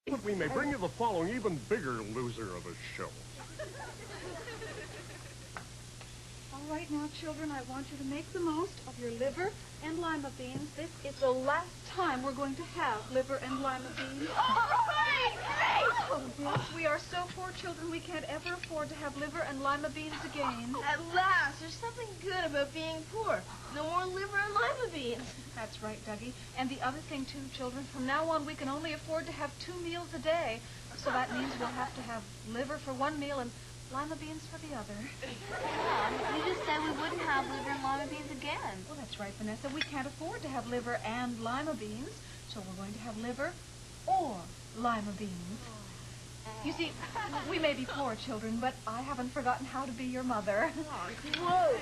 We may bring you the following even bigger loser of a show. All right now, children, I want you to make the most of your liver and lima beans. This is the last time we're going to have liver and lima beans. Oh, yes, we are so poor, children, we can't ever afford to have liver and lima beans again. At last, there's something good about being poor. No more liver and lima beans. That's right, Dougie. And the other thing, too, children, from now on, we can only afford to have 2 meals a day. So that means we'll have to have liver for one meal and lima beans for the other. Mom, you just said we wouldn't have liver and lima beans again. Well, that's right, Vanessa. We can't afford to have liver and lima beans, so we're going to have liver or lima beans. You see, we may be poor, children, but I haven't forgotten how to be your mother. Whoa.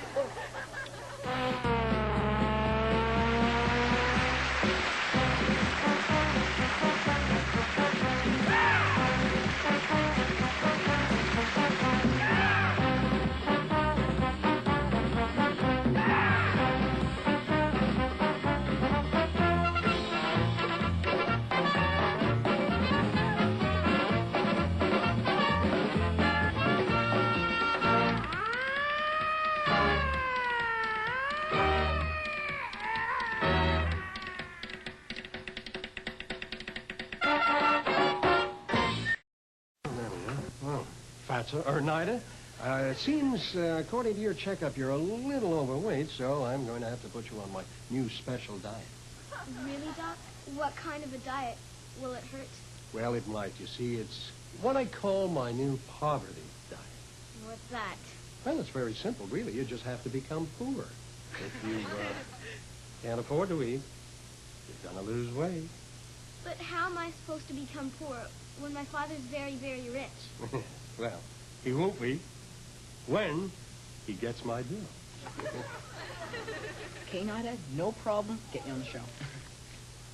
Nida, it seems, according to your checkup, you're a little overweight, so I'm going to have to put you on my new special diet. Really, Doc? What kind of a diet? Will it hurt? Well, it might. You see, it's what I call my new poverty diet. What's that? Well, it's very simple, really. You just have to become poor. If you can't afford to eat, you're going to lose weight. But how am I supposed to become poor when my father's very, very rich? Well, he won't be when he gets my bill. Okay, Nida, no problem. Get you on the show.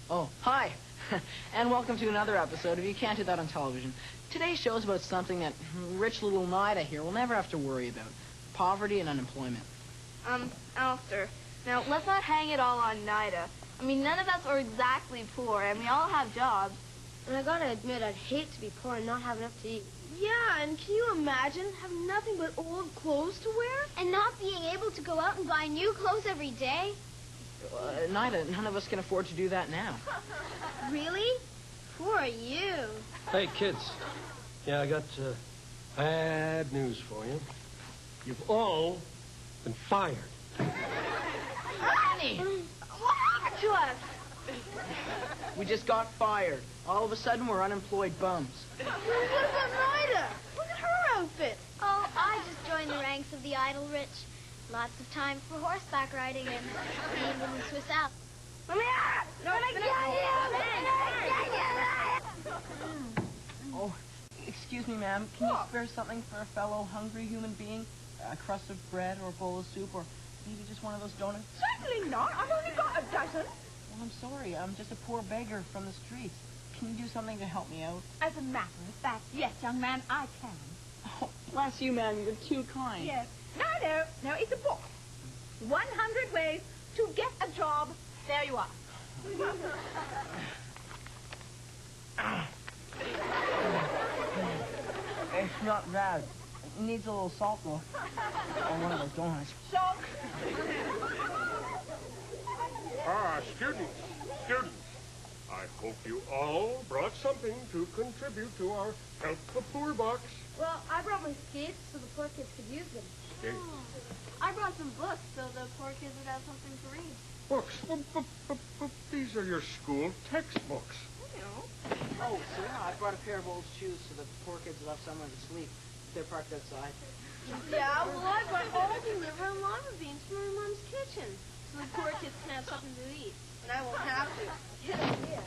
Oh, hi. And welcome to another episode of You Can't Do That on Television. Today's show is about something that rich little Nida here will never have to worry about. Poverty and unemployment. Alistair, now let's not hang it all on Nida. I mean, none of us are exactly poor, and we all have jobs. And I gotta admit, I'd hate to be poor and not have enough to eat. Yeah, and can you imagine having nothing but old clothes to wear? And not being able to go out and buy new clothes every day? Nida, none of us can afford to do that now. Really? Poor you. Hey, kids. Yeah, I got bad news for you. You've all been fired. Honey, what happened to us? We just got fired. All of a sudden, we're unemployed bums. What about Nida? Look at her outfit. Oh, I just joined the ranks of the idle rich. Lots of time for horseback riding and being in the Swiss Alps. Let me out! Oh, excuse me, ma'am. Can you spare something for a fellow hungry human being? A crust of bread or a bowl of soup or maybe just one of those donuts? Certainly not. I've only got a dozen. Well, I'm sorry. I'm just a poor beggar from the streets. Can you do something to help me out? As a matter of fact, yes, young man, I can. Oh, bless you, ma'am. You're too kind. Yes. No, it's a book. 100 ways to get a job. There you are. It's not bad. It needs a little salt, though. Or one of those donuts. Salt. Students. I hope you all brought something to contribute to our Help the Poor box. Well, I brought my skates so the poor kids could use them. Okay. I brought some books so the poor kids would have something to read. Books. But these are your school textbooks. Oh, so yeah, I brought a pair of old shoes so that the poor kids will have somewhere to sleep. They're parked outside. Yeah, well, I brought all the liver and lima beans from my mom's kitchen, so the poor kids can have something to eat, and I won't have to. Good idea.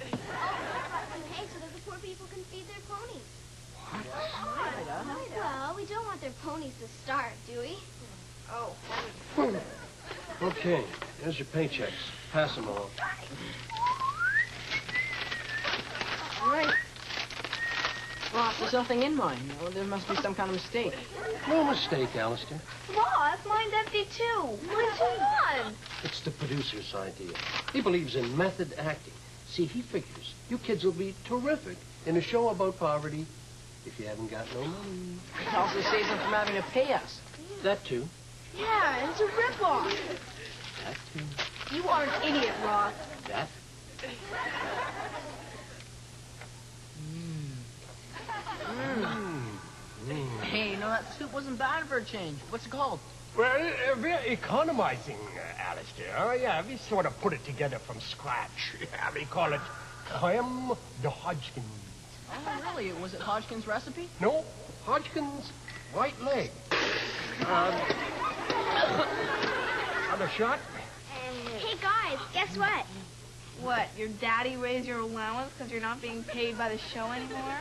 And hey, so that the poor people can feed their ponies. Nida? Well, we don't want their ponies to starve, do we? Oh. Okay, here's your paychecks. Pass them along. Right. Well, there's nothing in mine. Well, there must be some kind of mistake. No mistake, Alistair. Boss, mine's empty too. Mine's too gone. It's the producer's idea. He believes in method acting. See, he figures you kids will be terrific in a show about poverty if you haven't got no money. It also saves them from having to pay us. That too. Yeah, it's a ripoff. That too. You are an idiot, Ross. That. Hey, you know, that soup wasn't bad for a change. What's it called? Well, we're economizing, Alistair. Oh, yeah, we sort of put it together from scratch. Yeah, we call it ham de Hodgkins. Oh, really? Was it Hodgkin's recipe? No, Hodgkins white leg. Another shot? Hey, guys, guess what? What, your daddy raised your allowance because you're not being paid by the show anymore?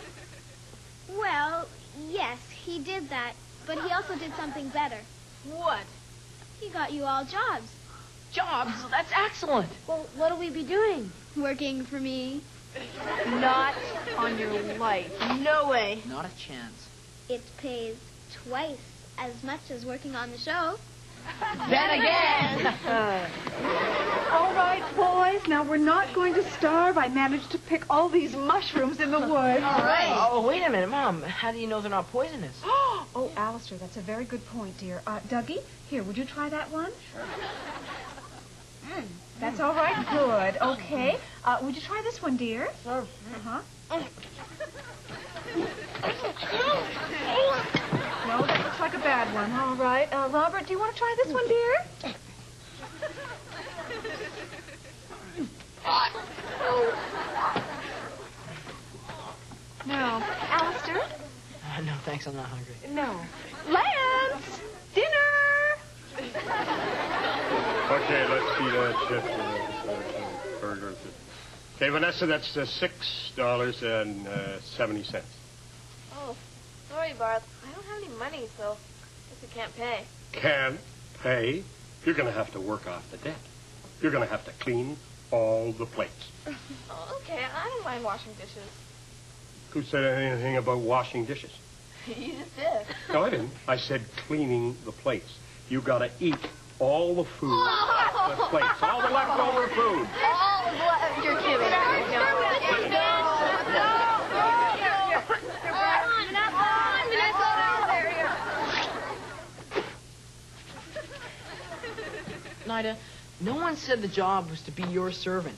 Well, yes, he did that, but he also did something better. What? He got you all jobs. Jobs? That's excellent. Well, what'll we be doing? Working for me. Not on your life. No way. Not a chance. It pays twice as much as working on the show. Then again. All right, boys. Now, we're not going to starve. I managed to pick all these mushrooms in the woods. All right. Oh, wait a minute, Mom. How do you know they're not poisonous? Oh, Alistair, that's a very good point, dear. Dougie, here, would you try that one? That's all right. Good. Okay. Would you try this one, dear? Sure. Uh-huh. No, that looks like a bad one. All right. Robert, do you want to try this one, dear? No. Alistair? No, thanks. I'm not hungry. No. Lance! Dinner! Okay, let's see that burger. Okay, Vanessa, that's $6.70. Oh, sorry, Barth. I don't have any money, so I guess I can't pay. Can't pay? You're going to have to work off the debt. You're going to have to clean all the plates. Oh, okay. I don't mind washing dishes. Who said anything about washing dishes? You just did. No, I didn't. I said cleaning the plates. You got to eat all the food off the plates, all the leftover food. You're kidding. Nida, no one said the job was to be your servant.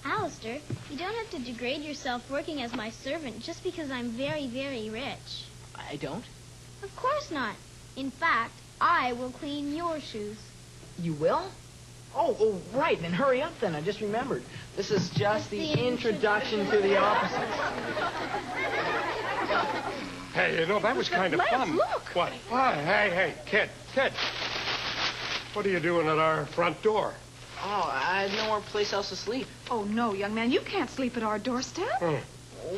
Alistair, you don't have to degrade yourself working as my servant just because I'm very, very rich. I don't. Of course not. In fact, I will clean your shoes. You will? Oh, right. Then hurry up, then. I just remembered. This is just the introduction to the opposites. Hey, you know, that was kind of fun. Look. What? Hey, kid. What are you doing at our front door? Oh, I have nowhere place else to sleep. Oh, no, young man. You can't sleep at our doorstep.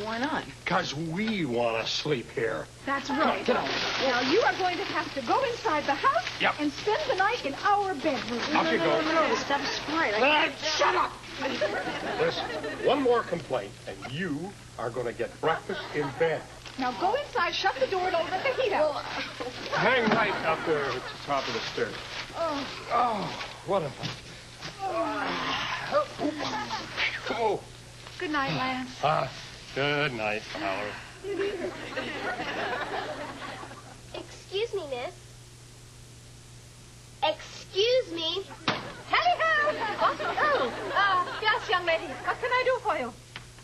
Why not? Because we want to sleep here. That's right. Get out. Now, you are going to have to go inside the house and spend the night in our bedroom. Off you go. No, this stuff's right. Shut up! Listen, one more complaint, and you are going to get breakfast in bed. Now, go inside, shut the door, don't let the heat out. Hang right up there at the top of the stairs. Oh, what a fun. Oh. Good night, Lance. Good night, Howard. Excuse me, miss. Excuse me. Yes, young lady. What can I do for you?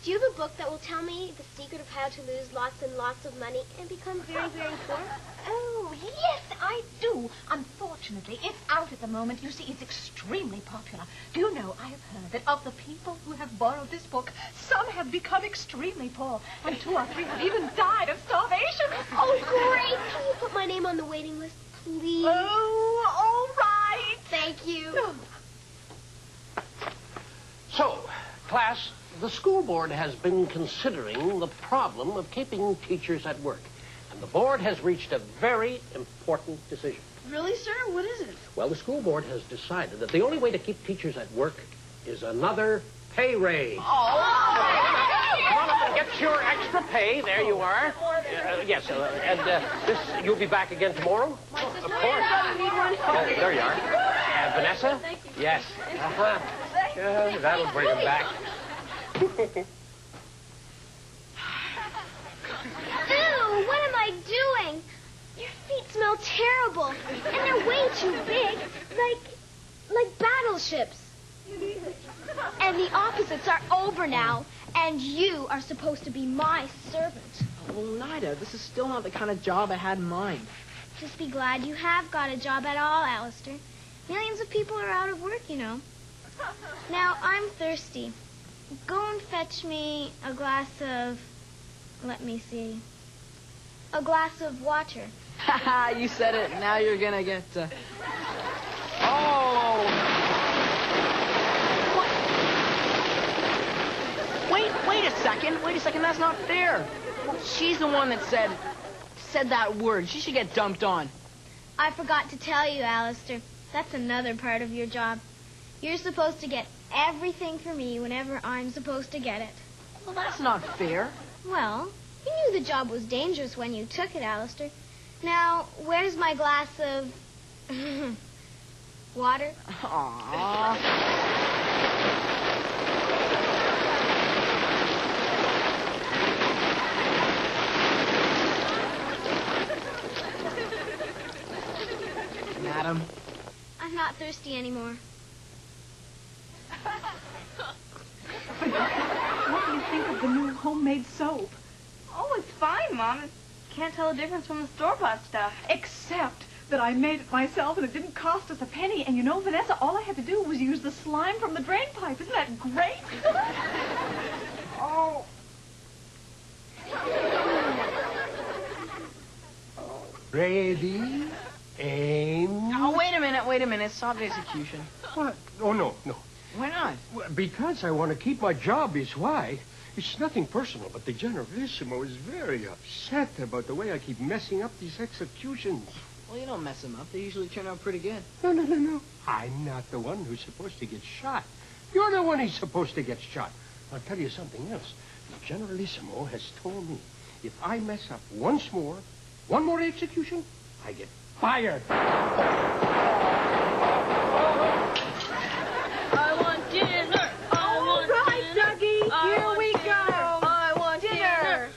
Do you have a book that will tell me the secret of how to lose lots and lots of money and become very, very poor? Oh, yes, I do. Unfortunately, it's out at the moment. You see, it's extremely popular. Do you know, I have heard that of the people who have borrowed this book, some have become extremely poor, and 2 or 3 have even died of starvation. Oh, great. Can you put my name on the waiting list, please? Oh, all right. Thank you. So, class, the school board has been considering the problem of keeping teachers at work. And the board has reached a very important decision. Really, sir? What is it? Well, the school board has decided that the only way to keep teachers at work is another pay raise. Come on up and get your extra pay. There you are. Yes, and this, you'll be back again tomorrow? My sister Of course. need one. Oh, there you are. Vanessa? Thank you. Yes. That'll bring him back. what am I doing? Your feet smell terrible, and they're way too big, like battleships. And the opposites are over now, and you are supposed to be my servant. Well, Nida, this is still not the kind of job I had in mind. Just be glad you have got a job at all, Alistair. Millions of people are out of work, you know. Now, I'm thirsty. Go and fetch me a glass of... Let me see. A glass of water. Haha, you said it. Now you're gonna get, Oh! Wait a second. That's not fair. She's the one that said that word. She should get dumped on. I forgot to tell you, Alistair. That's another part of your job. You're supposed to get everything for me whenever I'm supposed to get it. Well, that's not fair. Well, you knew the job was dangerous when you took it, Alistair. Now, where's my glass of... water? Aww. Madam? I'm not thirsty anymore. What do you think of the new homemade soap? Oh, it's fine, Mom. Can't tell the difference from the store-bought stuff. Except that I made it myself and it didn't cost us a penny. And you know, Vanessa, all I had to do was use the slime from the drain pipe. Isn't that great? Oh. Ready? Aim. Oh, wait a minute. Stop the execution. What? Oh, no. Why not? Well, because I want to keep my job is why. It's nothing personal, but the Generalissimo is very upset about the way I keep messing up these executions. Well, you don't mess them up. They usually turn out pretty good. No. I'm not the one who's supposed to get shot. You're the one who's supposed to get shot. I'll tell you something else. The Generalissimo has told me if I mess up one more execution, I get fired. I want dinner. All right, Dougie. Here we go. I want dinner.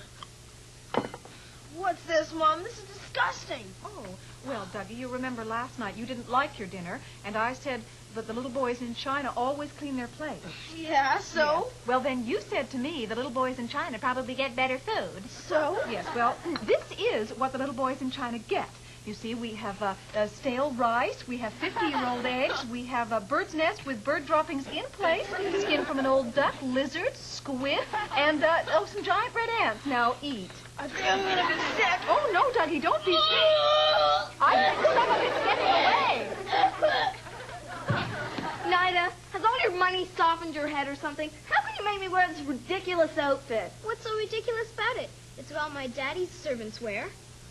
What's this, Mom? This is disgusting. Oh, well, Dougie, you remember last night you didn't like your dinner, and I said that the little boys in China always clean their plates. Yeah, so? Yes. Well, then you said to me the little boys in China probably get better food. So? Yes, well, this is what the little boys in China get. You see, we have stale rice, we have 50-year-old eggs, we have a bird's nest with bird droppings in place, skin from an old duck, lizards, squid, and, some giant red ants. Now eat. I think I'm going to be sick. Oh, no, Dougie, don't be sick. I think some of it's getting away. Nida, has all your money softened your head or something? How can you make me wear this ridiculous outfit? What's so ridiculous about it? It's what all my daddy's servants wear.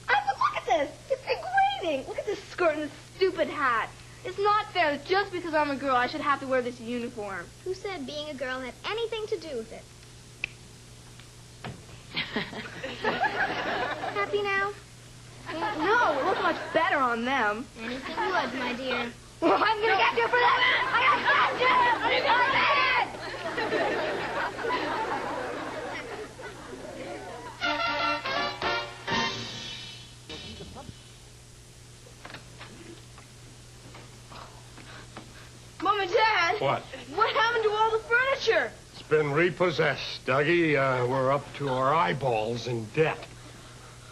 Look at this. It's degrading. Look at this skirt and this stupid hat. It's not fair that just because I'm a girl, I should have to wear this uniform. Who said being a girl had anything to do with it? Happy now? No, it looks much better on them. Anything would, my dear. Well, I'm going to get you for that. I got you. Mom and Dad. What? What happened to all the furniture? It's been repossessed, Dougie. We're up to our eyeballs in debt.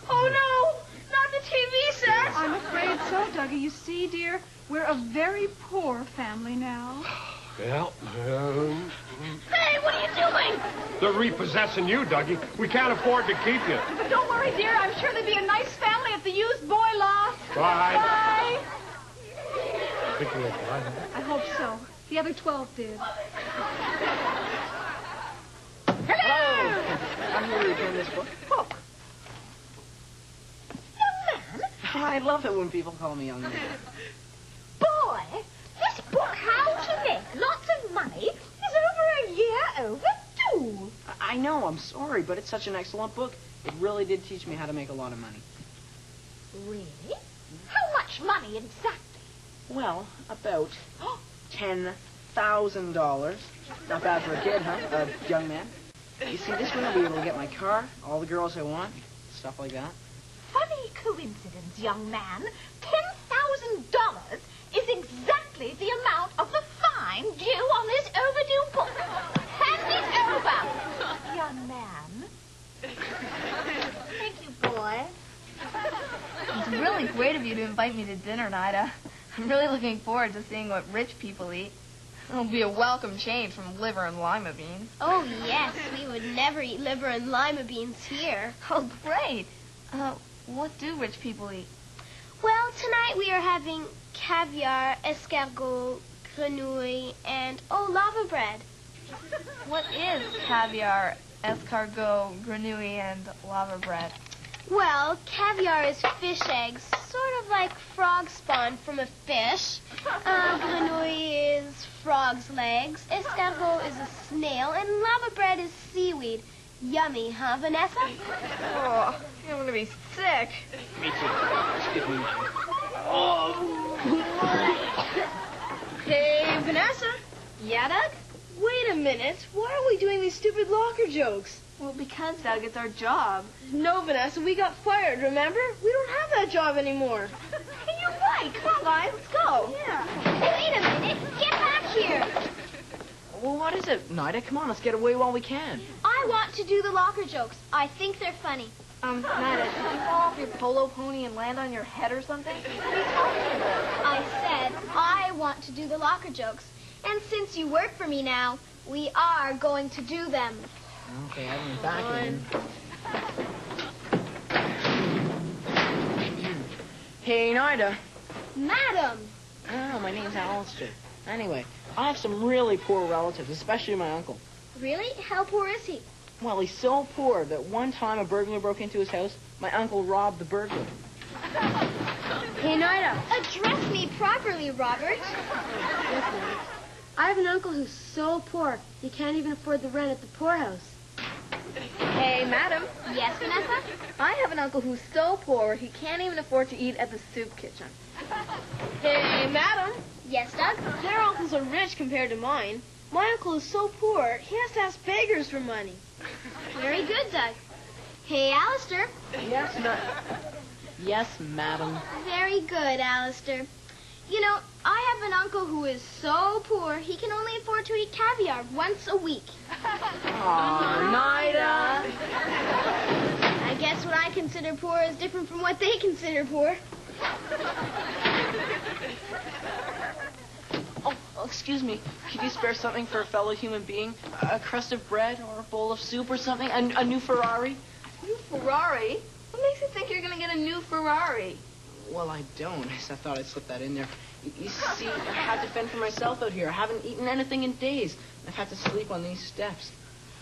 Oh, no. Not the TV set. I'm afraid so, Dougie. You see, dear, we're a very poor family now. Well, Hey, what are you doing? they're repossessing you, Dougie. We can't afford to keep you. But don't worry, dear. I'm sure they'd be a nice family at the used boy loft. Bye. Bye. Think we'll buy them? I hope so. The other 12 did. Hello! I'm here to return this book. Book. Young man, I love it when people call me young man. boy, this book, How to Make Lots of Money, is over a year overdue. I know, I'm sorry, but it's such an excellent book. It really did teach me how to make a lot of money. Really? How much money exactly? Well, about $10,000. $10,000. Not bad for a kid, huh? A young man. You see, this way I'll be able to get my car, all the girls I want, stuff like that. Funny coincidence, young man. $10,000 is exactly the amount of the fine due on this overdue book. Hand it over, young man. Thank you, boy. It's really great of you to invite me to dinner, Nida. I'm really looking forward to seeing what rich people eat. It'll be a welcome change from liver and lima beans. Oh, yes. We would never eat liver and lima beans here. Oh, great. What do rich people eat? Well, tonight we are having caviar, escargot, grenouille, and, lava bread. What is caviar, escargot, grenouille, and lava bread? Well, caviar is fish eggs, sort of like frog spawn from a fish. Grenouille is frog's legs. Escargot is a snail. And lava bread is seaweed. Yummy, huh, Vanessa? Oh, I'm going to be sick. Me too. Excuse me. Hey, Vanessa. Yeah, Doug? Wait a minute. Why are we doing these stupid locker jokes? Well, because, Doug, it's our job. No, Vanessa, we got fired, remember? We don't have that job anymore. Hey, you're right. Come on, guys, let's go. Yeah. Wait a minute. Get back here. Well, what is it, Nida? Come on, let's get away while we can. I want to do the locker jokes. I think they're funny. Nida, did you fall off your polo pony and land on your head or something? What are you talking about? I said I want to do the locker jokes. And since you work for me now, we are going to do them. Okay, I haven't back in. Hey, Nida. Madam. Oh, my name's Alistair. Anyway, I have some really poor relatives, especially my uncle. Really? How poor is he? Well, he's so poor that one time a burglar broke into his house, my uncle robbed the burglar. Hey, Nida. Address me properly, Robert. I have an uncle who's so poor, he can't even afford the rent at the poorhouse. Hey, madam. Yes, Vanessa? I have an uncle who's so poor he can't even afford to eat at the soup kitchen. Hey, madam. Yes, Doug? Their uncles are rich compared to mine. My uncle is so poor, he has to ask beggars for money. Very good, Doug. Hey, Alistair. Yes, madam. Very good, Alistair. You know, I have an uncle who is so poor, he can only afford to eat caviar once a week. Aw, Nida. I guess what I consider poor is different from what they consider poor. Oh, excuse me. Could you spare something for a fellow human being? A crust of bread or a bowl of soup or something? A new Ferrari? New Ferrari? What makes you think you're going to get a new Ferrari? Well, I don't. I thought I'd slip that in there. You see, I had to fend for myself out here. I haven't eaten anything in days. I've had to sleep on these steps.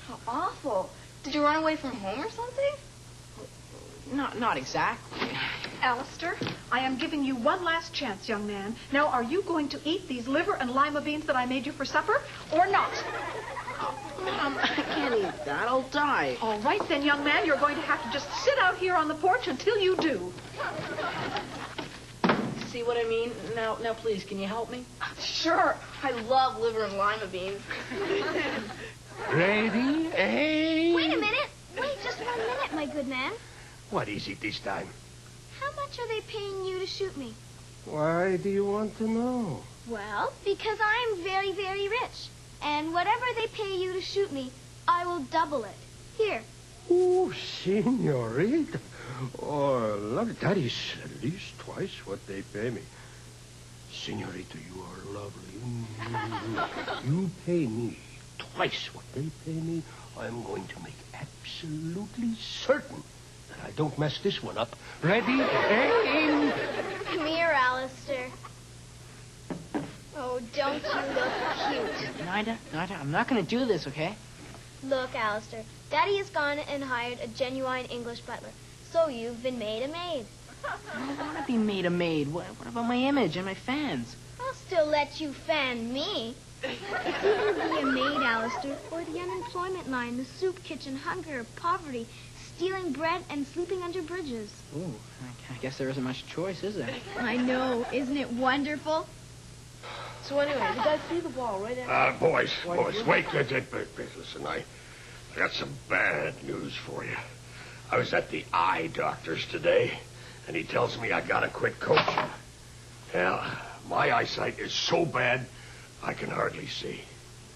How awful. Did you run away from home or something? Not exactly. Alistair, I am giving you one last chance, young man. Now, are you going to eat these liver and lima beans that I made you for supper, or not? Mom, I can't eat that. I'll die. All right, then, young man, you're going to have to just sit out here on the porch until you do. See what I mean? Now, please, can you help me? Sure. I love liver and lima beans. Ready? Hey. Wait a minute. Wait just 1 minute, my good man. What is it this time? How much are they paying you to shoot me? Why do you want to know? Well, because I'm very, very rich. And whatever they pay you to shoot me, I will double it. Here. Oh, senorita. Oh, lovely. That is at least twice what they pay me. Senorita, you are lovely. You pay me twice what they pay me. I'm going to make absolutely certain that I don't mess this one up. Ready? Aim! Come here, Alistair. Oh, don't you look cute. Nida, I'm not going to do this, okay? Look, Alistair, Daddy has gone and hired a genuine English butler. So you've been made a maid. I don't want to be made a maid. What about my image and my fans? I'll still let you fan me. It's either be a maid, Alistair, or the unemployment line, the soup kitchen, hunger, poverty, stealing bread, and sleeping under bridges. Ooh, I guess there isn't much choice, is there? I know. Isn't it wonderful? So anyway, the guy threw the ball right at Boys, wait. Listen, I got some bad news for you. I was at the eye doctor's today, and he tells me I gotta quit coaching. Hell, my eyesight is so bad, I can hardly see.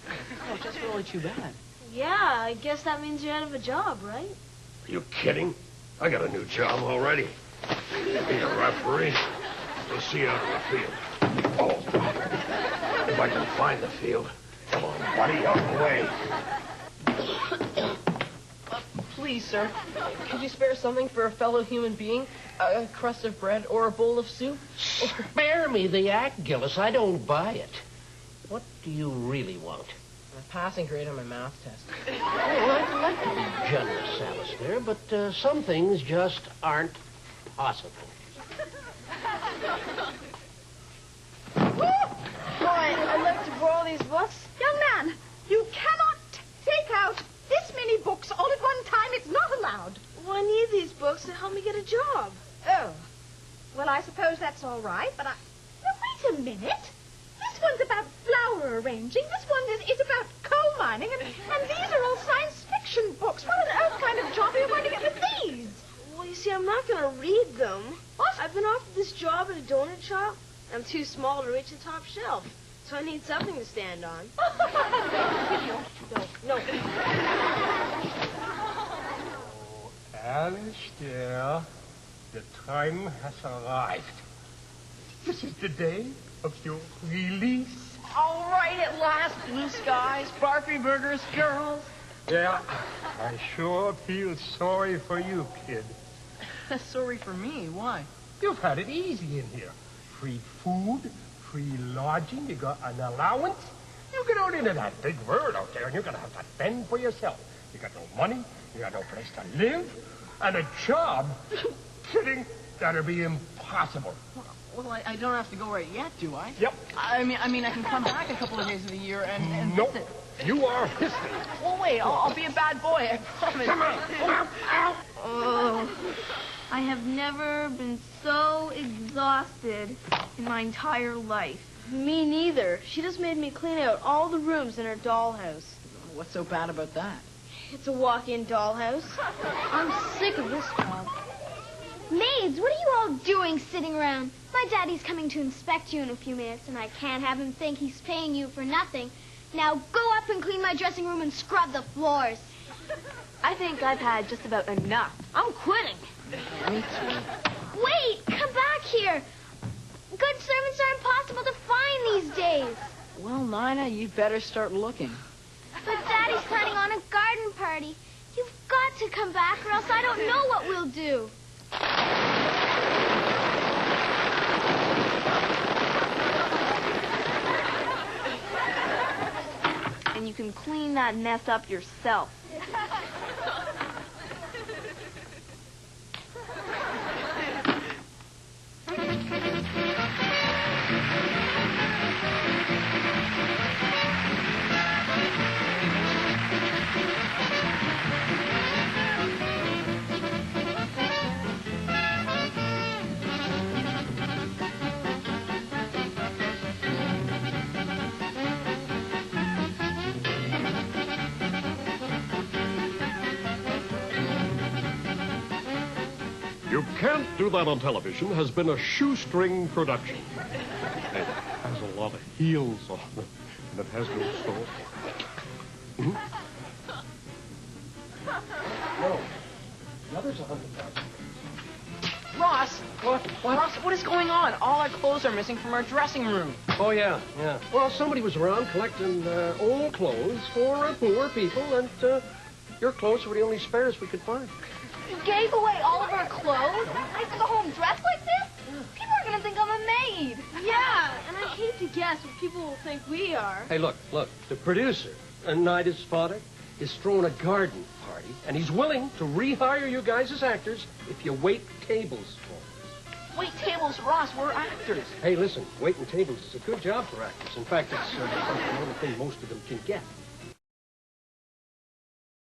Oh, that's really too bad. Yeah, I guess that means you're out of a job, right? Are you kidding? I got a new job already. Being a referee. We'll see you out on the field. Oh, if I can find the field. Come on, buddy, out of the way. Please, sir, could you spare something for a fellow human being? A crust of bread or a bowl of soup? Spare me the act, Gillis. I don't buy it. What do you really want? A passing grade on my math test. Oh, I'd like to be generous, Alistair, but some things just aren't possible. I'd like to borrow these books. Young man, you cannot take out this many books all at one time. It's not allowed. Well, I need these books to help me get a job. Oh. Well, I suppose that's all right, but I... Now, wait a minute. This one's about flower arranging. This one is about coal mining, and these are all science fiction books. What on earth kind of job are you going to get with these? Well, you see, I'm not going to read them. What? I've been offered this job at a donut shop. I'm too small to reach the top shelf, so I need something to stand on. No. Alistair, the time has arrived. This is the day of your release. All right, at last, blue skies, sparkly burgers, girls. Yeah, I sure feel sorry for you, kid. Sorry for me. Why? You've had it easy in here. Free food, free lodging, you got an allowance. You get out into that big world out there, and you're going to have to fend for yourself. You got no money, you got no place to live, and a job. Kidding? That'll be impossible. Well, I don't have to go right yet, do I? Yep. I mean, I can come back a couple of days of the year and Nope. visit. You are history. Well, wait, I'll be a bad boy, I promise. Come on. Oh, I have never been so exhausted in my entire life. Me neither. She just made me clean out all the rooms in her dollhouse. What's so bad about that? It's a walk-in dollhouse. I'm sick of this job. Maids, what are you all doing sitting around? My daddy's coming to inspect you in a few minutes, and I can't have him think he's paying you for nothing. Now go up and clean my dressing room and scrub the floors. I think I've had just about enough. I'm quitting. Me too. Wait, come back here. Good servants are impossible to find these days. Well, Nina, you better start looking. But Daddy's planning on a garden party. You've got to come back, or else I don't know what we'll do. And you can clean that mess up yourself. You Can't Do That on Television has been a shoestring production. It has a lot of heels on it, and it has no soul. No. The other's $100,000. Ross! Ross, what is going on? All our clothes are missing from our dressing room. Oh, yeah. Well, somebody was around collecting old clothes for poor people, and your clothes were the only spares we could find. You gave away all of our clothes? I have to go home dressed like this? People are going to think I'm a maid. Yeah, and I hate to guess what people will think we are. Hey, look. The producer, Nida's father, is throwing a garden party, and he's willing to rehire you guys as actors if you wait tables for us. Wait tables, Ross, we're actors. Hey, listen, waiting tables is a good job for actors. In fact, it's the only thing most of them can get.